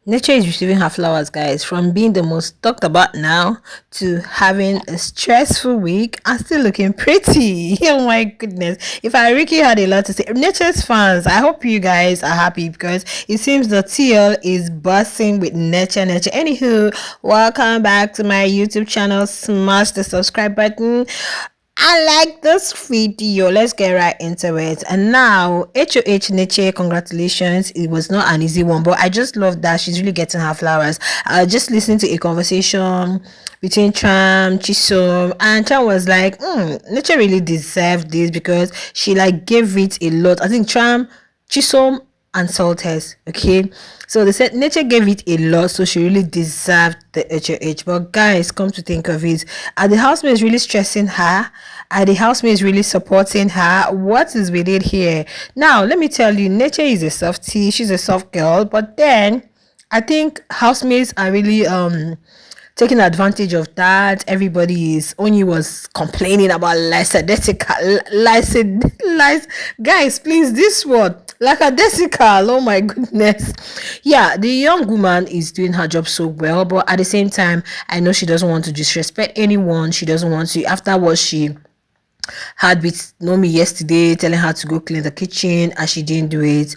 Nature is receiving her flowers, guys, from being the most talked about now to having a stressful week and still looking pretty. Oh my goodness. If I really had a lot to say, Nature's fans, I hope you guys are happy because it seems the TL is buzzing with Nature. Anywho, welcome back to my YouTube channel. Smash the subscribe button. I like this video. Let's get right into it. And now, HOH Neche, congratulations. It was not an easy one, but I just love that she's really getting her flowers. I just listened to a conversation between Tram, Chisom, and Tram was like, Neche really deserved this because she like gave it a lot. I think Tram, Chisom, and Salters. Okay, so they said Nature gave it a lot, so she really deserved the HOH. But guys, come to think of it, are the housemates really stressing her? Are the housemates really supporting her? What is with it here? Now let me tell you, Nature is a softie, she's a soft girl, but then I think housemates are really taking advantage of that. Everybody is only was complaining about lice. Guys, please, this word lackadaisical. Oh my goodness. Yeah, the young woman is doing her job so well, but at the same time, I know she doesn't want to disrespect anyone. She doesn't want to, after what she had with Nomi yesterday, telling her to go clean the kitchen and she didn't do it.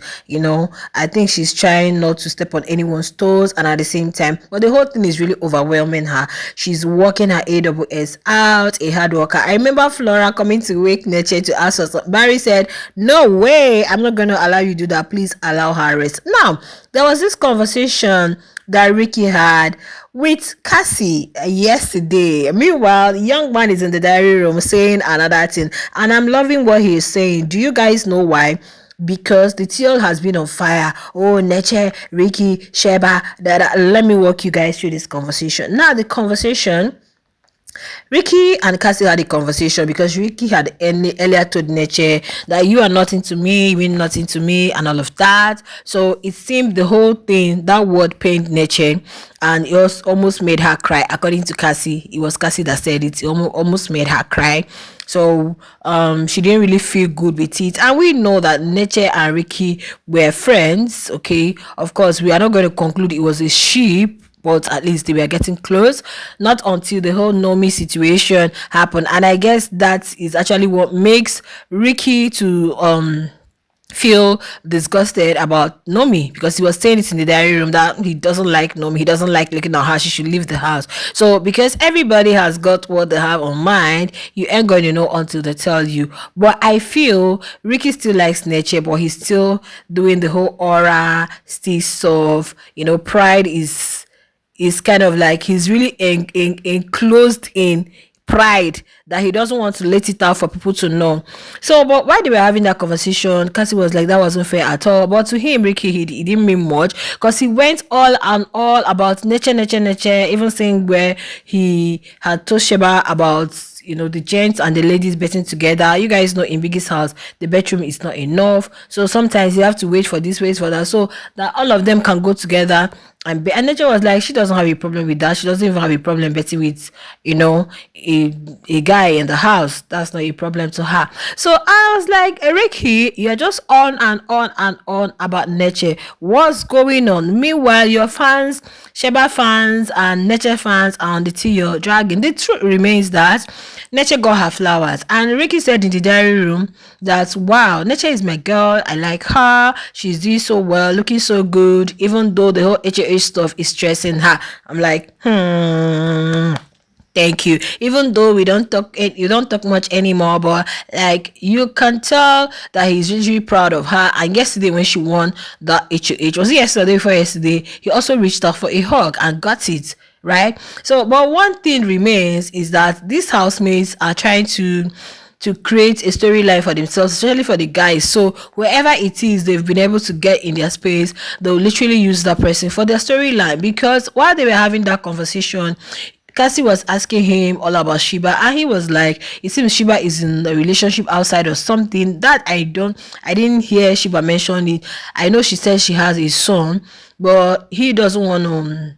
I think she's trying not to step on anyone's toes, and at the same time, but the whole thing is really overwhelming her. She's working her AWS out, a hard worker. I remember Flora coming to wake Neche to ask us. Barry said, no way, I'm not going to allow you to do that. Please allow her rest. Now, there was this conversation that Ricky had with Cassie yesterday. Meanwhile, the young man is in the diary room saying another thing, and I'm loving what he is saying. Do you guys know why? Because the TL has been on fire. Oh, Neche, Ricky, Sheba. Let me walk you guys through this conversation. Now, the conversation, Ricky and Cassie had a conversation because Ricky had earlier told Neche that you are nothing to me, you mean nothing to me, and all of that. So it seemed the whole thing, that word pained Neche, and it almost made her cry. According to Cassie, it was Cassie that said it. It almost made her cry. So she didn't really feel good with it. And we know that Neche and Ricky were friends. Okay, of course, we are not going to conclude it was a she, but at least they were getting close. Not until the whole Nomi situation happened, and I guess that is actually what makes Ricky to feel disgusted about Nomi, because he was saying it in the diary room that he doesn't like Nomi, he doesn't like looking at her, she should leave the house. So because everybody has got what they have on mind, you ain't going to know until they tell you. But I feel Ricky still likes Neche, but he's still doing the whole aura, still soft. Pride is kind of like he's really enclosed in pride that he doesn't want to let it out for people to know. So, but while they were having that conversation, Cassie was like, that wasn't fair at all. But to him, Ricky, he didn't mean much because he went all and all about Neche, even saying where he had told Sheba about the gents and the ladies betting together. You guys know in Biggie's house the bedroom is not enough, so sometimes you have to wait for this, wait for that, so that all of them can go together. And Nature was like, she doesn't have a problem with that. She doesn't even have a problem betting with a guy in the house. That's not a problem to her. So I was like, Ricky, you're just on and on and on about Neche. What's going on? Meanwhile, your fans, Sheba fans and Neche fans are on the tea you're dragging. The truth remains that Neche got her flowers, and Ricky said in the diary room that, wow, Neche is my girl, I like her, she's doing so well, looking so good, even though the whole HOH stuff is stressing her. I'm like, thank you. Even though you don't talk much anymore, but like you can tell that he's really proud of her. And yesterday when she won the HOH, was it yesterday before yesterday, he also reached out for a hug and got it. Right? So, but one thing remains is that these housemates are trying to create a storyline for themselves, especially for the guys. So wherever it is they've been able to get in their space, they'll literally use that person for their storyline. Because while they were having that conversation, Cassie was asking him all about Sheba, and he was like, it seems Sheba is in a relationship outside or something. That I didn't hear Sheba mention it. I know she said she has a son, but he doesn't want to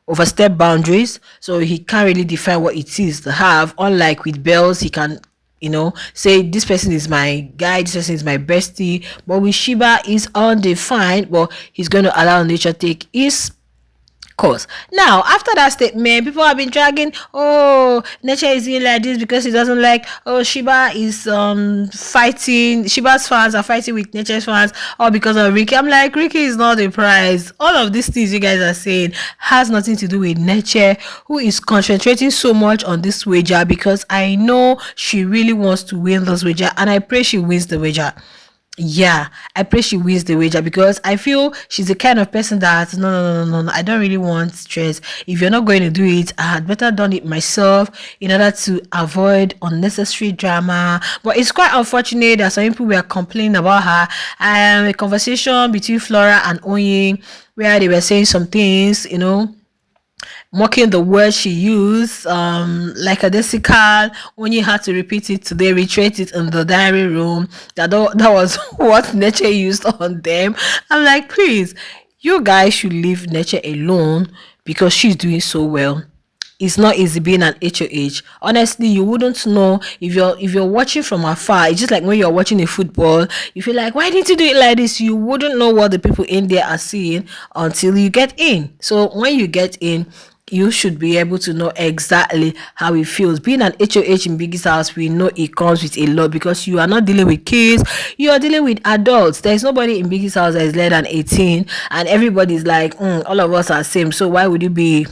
overstep boundaries, so he can't really define what it is to have. Unlike with Bells, he can say this person is my guy, this person is my bestie. But with Sheba is undefined, but he's going to allow nature take his course. Now, after that statement, people have been dragging, oh, Neche is doing like this because he doesn't like, oh, Shiba is fighting, Shiba's fans are fighting with Neche's fans, or because of Ricky. I'm like, Ricky is not the prize. All of these things you guys are saying has nothing to do with Neche, who is concentrating so much on this wager, because I know she really wants to win this wager, and I pray she wins the wager. Yeah, I pray she wins the wager, because I feel she's the kind of person that no, I don't really want stress. If you're not going to do it, I had better done it myself in order to avoid unnecessary drama. But it's quite unfortunate that some people were complaining about her. A conversation between Flora and Oyin, where they were saying some things, mocking the word she used, like a decical. When you had to repeat it today, reiterate it in the diary room. That was what Neche used on them. I'm like, please, you guys should leave Neche alone, because she's doing so well. It's not easy being an HOH. Honestly, you wouldn't know if you're watching from afar. It's just like when you're watching a football, you feel like, why didn't you do it like this? You wouldn't know what the people in there are seeing until you get in. So when you get in, you should be able to know exactly how it feels. Being an HOH in Biggie's house, we know it comes with a lot, because you are not dealing with kids, you are dealing with adults. There's nobody in Biggie's house that is less than 18, and everybody's like, all of us are same. So why would you be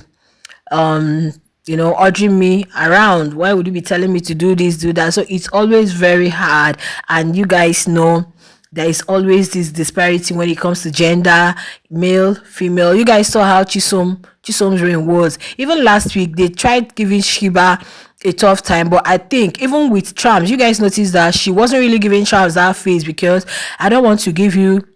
urging me around? Why would you be telling me to do this, do that? So it's always very hard, and you guys know there is always this disparity when it comes to gender, male, female. You guys saw how Chisom's reign was. Even last week, they tried giving Shiba a tough time, but I think even with Trams, you guys noticed that she wasn't really giving Trams that face, because I don't want to give you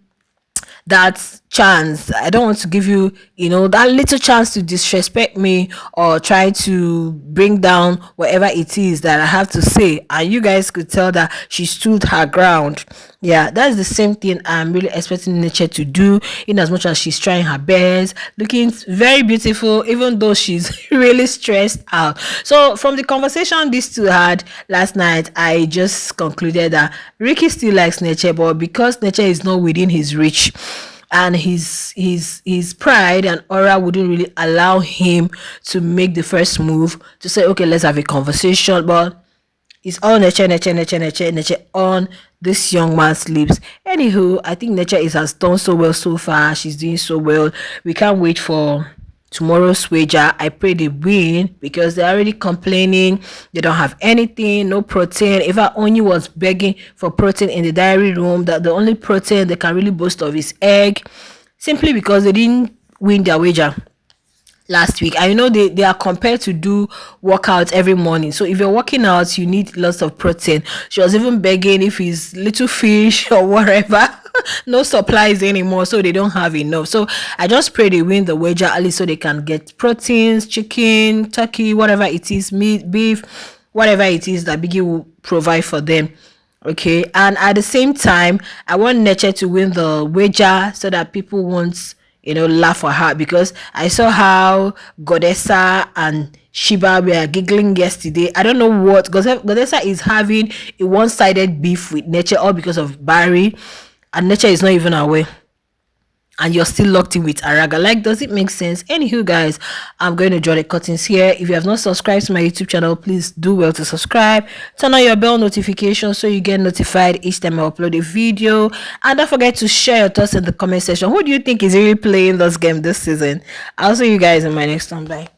that chance. I don't want to give you, that little chance to disrespect me or try to bring down whatever it is that I have to say. And you guys could tell that she stood her ground. Yeah, that's the same thing I'm really expecting Neche to do, in as much as she's trying her best, looking very beautiful, even though she's really stressed out. So from the conversation these two had last night, I just concluded that Ricky still likes Neche, but because Neche is not within his reach, and his pride and aura wouldn't really allow him to make the first move to say, okay, let's have a conversation. But it's all Neche on this young man's lips. Anywho, I think Neche has done so well so far. She's doing so well. We can't wait for tomorrow's wager. I pray they win, because they're already complaining they don't have anything, no protein. If I only was begging for protein in the diary room, that the only protein they can really boast of is egg, simply because they didn't win their wager last week. I know they are compared to do workouts every morning. So if you're working out, you need lots of protein. She was even begging if it's little fish or whatever. No supplies anymore, so they don't have enough. So I just pray they win the wager, at least so they can get proteins, chicken, turkey, whatever it is, meat, beef, whatever it is that Biggie will provide for them. Okay, and at the same time, I want Neche to win the wager so that people won't laugh for her, because I saw how Godessa and Shiba were giggling yesterday. I don't know what, because Godessa is having a one-sided beef with Neche, all because of Barry, and Neche is not even aware, and you're still locked in with Araga. Like, does it make sense? Anywho, guys, I'm going to draw the curtains here. If you have not subscribed to my YouTube channel, please do well to subscribe. Turn on your bell notification so you get notified each time I upload a video. And don't forget to share your thoughts in the comment section. Who do you think is really playing this game this season? I'll see you guys in my next one. Bye.